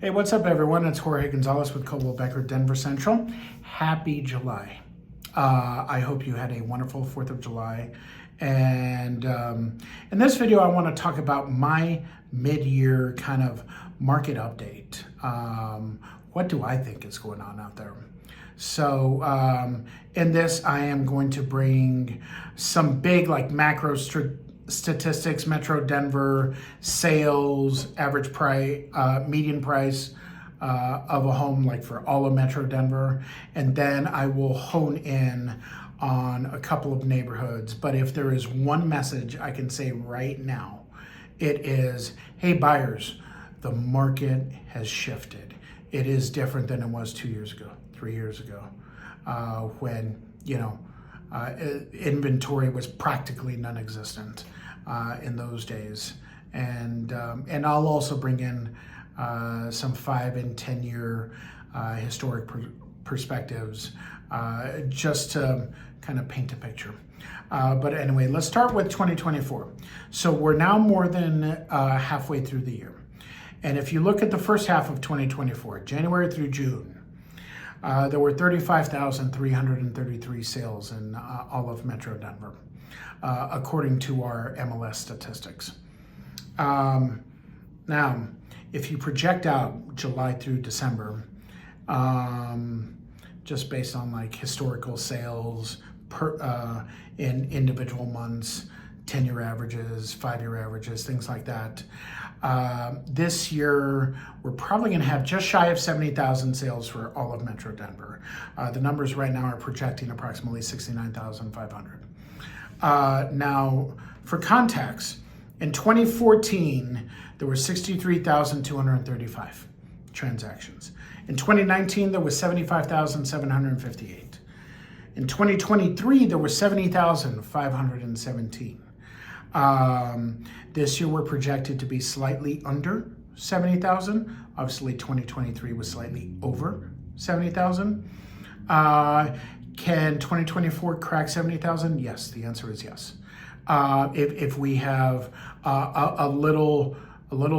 Hey, what's up, everyone? It's Jorge Gonzalez with Coldwell Banker Denver Central. Happy July. I hope you had a wonderful 4th of July. And in this video, I want to talk about my mid-year kind of market update. What do I think is going on out there? So in this, I am going to bring some big macro statistics, Metro Denver sales, average price, median price of a home for all of Metro Denver. And then I will hone in on a couple of neighborhoods. But if there is one message I can say right now, it is, hey buyers, the market has shifted. It is different than it was 2 years ago, 3 years ago, when, inventory was practically non-existent in those days. And I'll also bring in some 5 and 10 year historic perspectives just to kind of paint a picture. But anyway, let's start with 2024. So we're now more than halfway through the year. And if you look at the first half of 2024, January through June, there were 35,333 sales in all of Metro Denver, according to our MLS statistics. Now, if you project out July through December, just based on historical sales in individual months, 10-year averages, 5-year averages, things like that. This year, we're probably going to have just shy of 70,000 sales for all of Metro Denver. The numbers right now are projecting approximately 69,500. Now, for context, in 2014, there were 63,235 transactions. In 2019, there was 75,758. In 2023, there were 70,517. This year we're projected to be slightly under 70,000. Obviously 2023 was slightly over 70,000. Can 2024 crack 70,000? Yes, the answer is yes. If we have a little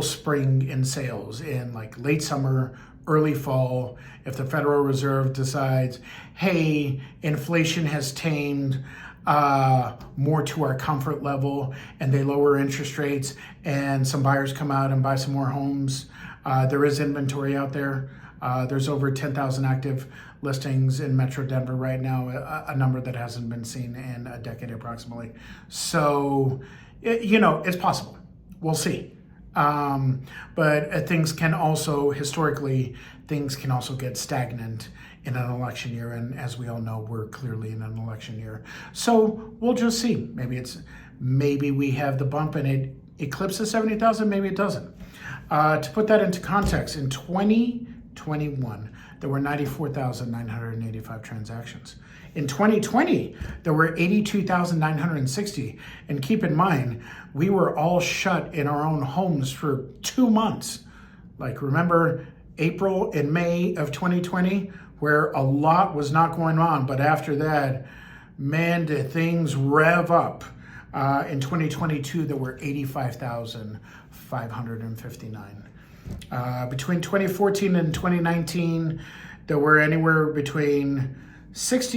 spring in sales in late summer, early fall, if the Federal Reserve decides, hey, inflation has tamed more to our comfort level, and they lower interest rates, and some buyers come out and buy some more homes. There is inventory out there. There's over 10,000 active listings in Metro Denver right now, a number that hasn't been seen in a decade approximately. So, it's possible. We'll see. But things can also, historically, things can also get stagnant in an election year. And as we all know, we're clearly in an election year. So we'll just see. Maybe we have the bump and it eclipses 70,000. Maybe it doesn't. To put that into context, in 2021, there were 94,985 transactions. In 2020, there were 82,960. And keep in mind, we were all shut in our own homes for 2 months. Remember April and May of 2020, where a lot was not going on. But after that, man, did things rev up. In 2022, there were 85,559. Between 2014 and 2019, there were anywhere between just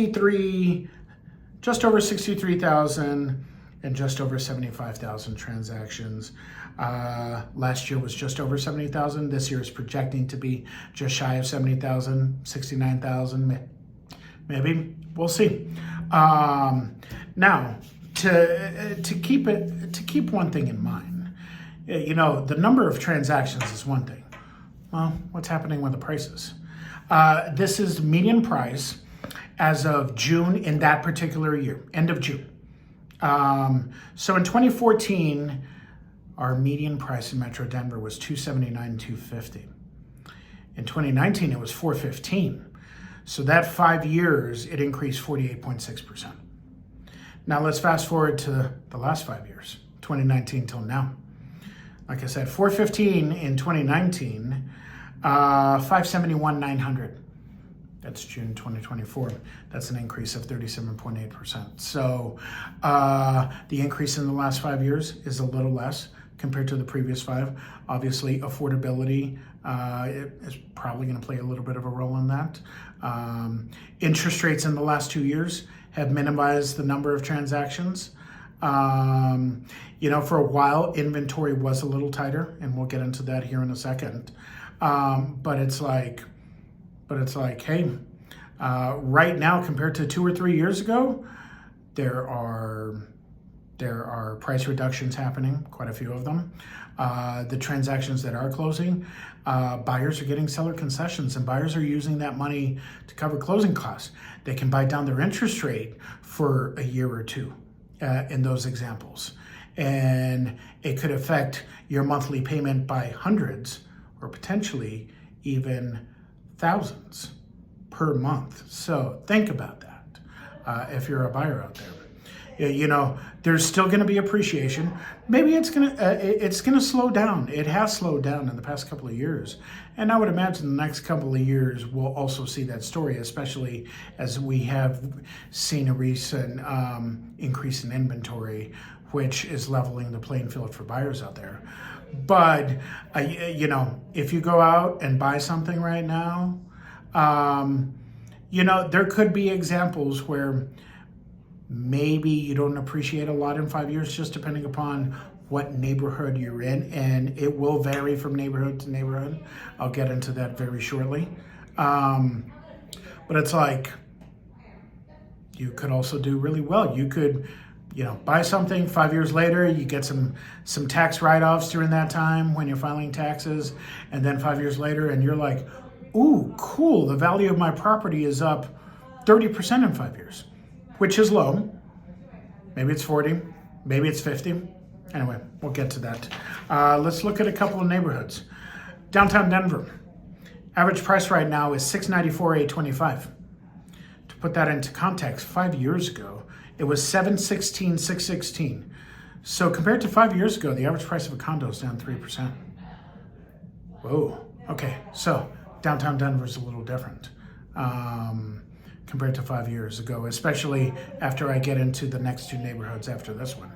over 63,000 and just over 75,000 transactions. Last year was just over 70,000. This year is projecting to be just shy of 70,000, 69,000, maybe. We'll see. Now, to keep one thing in mind, the number of transactions is one thing. Well, what's happening with the prices? This is median price as of June in that particular year, end of June. So in 2014, our median price in Metro Denver was $279,250. In 2019, it was $415. So that 5 years, it increased 48.6%. Now let's fast forward to the last 5 years, 2019 till now. Like I said, $415 in 2019, $571,900. That's June 2024. That's an increase of 37.8%. So the increase in the last 5 years is a little less compared to the previous 5. Obviously, affordability It's probably going to play a little bit of a role in that. Interest rates in the last 2 years have minimized the number of transactions. For a while, inventory was a little tighter, and we'll get into that here in a second. But it's like, hey, right now compared to 2 or 3 years ago, there are price reductions happening, quite a few of them. The transactions that are closing, buyers are getting seller concessions, and buyers are using that money to cover closing costs. They can buy down their interest rate for a year or two in those examples. And it could affect your monthly payment by hundreds or potentially even thousands per month. So think about that if you're a buyer out there. There's still going to be appreciation. Maybe it's going to slow down. It has slowed down in the past couple of years. And I would imagine the next couple of years we'll also see that story, especially as we have seen a recent increase in inventory, which is leveling the playing field for buyers out there. But, if you go out and buy something right now, there could be examples where maybe you don't appreciate a lot in 5 years, just depending upon what neighborhood you're in, and it will vary from neighborhood to neighborhood. I'll get into that very shortly. But it's like, you could also do really well. You could, buy something 5 years later, you get some tax write-offs during that time when you're filing taxes, and then 5 years later, and you're like, ooh, cool, the value of my property is up 30% in 5 years. Which is low. Maybe it's 40, maybe it's 50. Anyway, we'll get to that. Let's look at a couple of neighborhoods. Downtown Denver, average price right now is $694,825. To put that into context, 5 years ago, it was $716,616. So compared to 5 years ago, the average price of a condo is down 3%. Whoa, okay, so downtown Denver is a little different. Compared to 5 years ago, especially after I get into the next two neighborhoods after this one.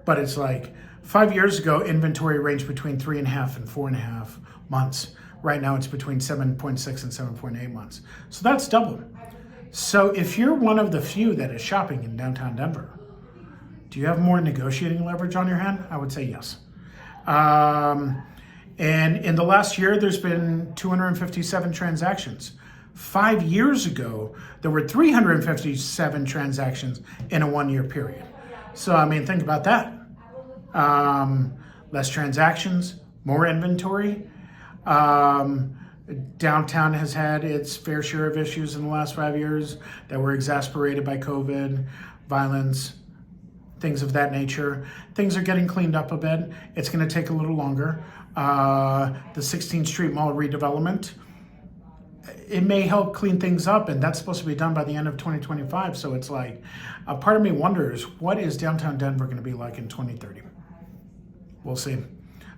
But it's like 5 years ago, inventory ranged between 3.5 and 4.5 months. Right now, it's between 7.6 and 7.8 months. So that's double. So if you're one of the few that is shopping in downtown Denver, do you have more negotiating leverage on your hand? I would say yes. And in the last year, there's been 257 transactions. 5 years ago, there were 357 transactions in a 1 year period. So, think about that. Less transactions, more inventory. Downtown has had its fair share of issues in the last 5 years that were exacerbated by COVID, violence, things of that nature. Things are getting cleaned up a bit. It's going to take a little longer. The 16th Street Mall redevelopment, it may help clean things up, and that's supposed to be done by the end of 2025. So it's like, a part of me wonders, what is downtown Denver going to be like in 2030? We'll see.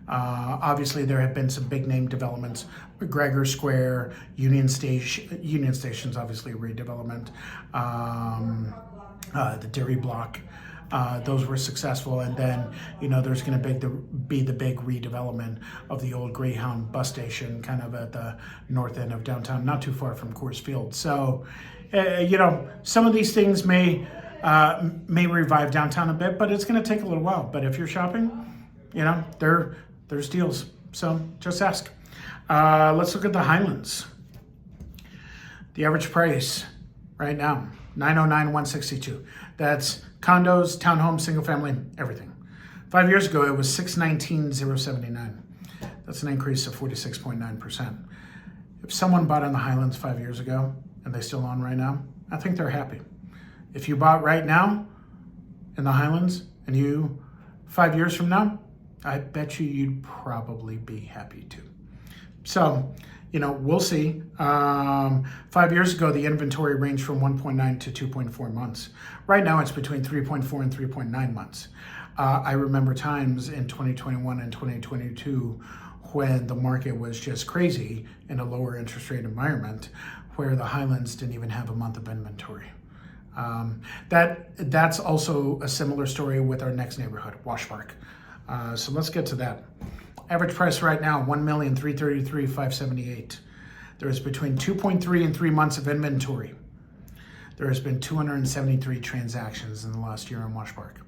Obviously, there have been some big name developments. McGregor Square, Union Station's obviously a redevelopment. The Dairy Block, those were successful. And then, there's going to be the big redevelopment of the old Greyhound bus station, kind of at the north end of downtown, not too far from Coors Field. So, some of these things may revive downtown a bit, but it's going to take a little while. But if you're shopping, there's deals. So just ask. Let's look at the Highlands. The average price right now, $909,162. That's condos, townhomes, single family, everything. 5 years ago, it was $619,079. That's an increase of 46.9%. If someone bought in the Highlands 5 years ago and they still own right now, I think they're happy. If you bought right now in the Highlands and you 5 years from now, I bet you'd probably be happy too. So, we'll see. 5 years ago, the inventory ranged from 1.9 to 2.4 months. Right now, it's between 3.4 and 3.9 months. I remember times in 2021 and 2022 when the market was just crazy in a lower interest rate environment where the Highlands didn't even have a month of inventory. That's also a similar story with our next neighborhood, Wash Park. So let's get to that. Average price right now, $1,333,578. There is between 2.3 and 3 months of inventory. There has been 273 transactions in the last year in Wash Park.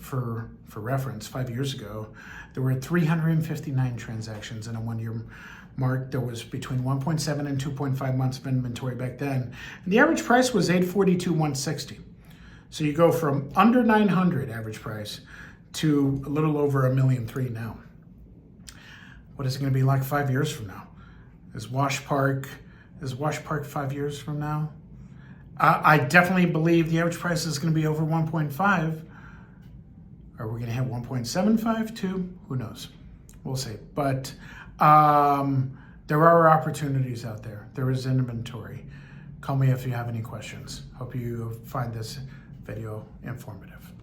For reference, 5 years ago, there were 359 transactions in a 1 year mark. There was between 1.7 and 2.5 months of inventory back then. And the average price was $842,160. So you go from under 900 average price to a little over $1,300,000 now. What is it going to be like 5 years from now? Is Wash Park 5 years from now? I definitely believe the average price is going to be over 1.5. Are we going to hit 1.75 too? Who knows? We'll see. But there are opportunities out there. There is inventory. Call me if you have any questions. Hope you find this video informative.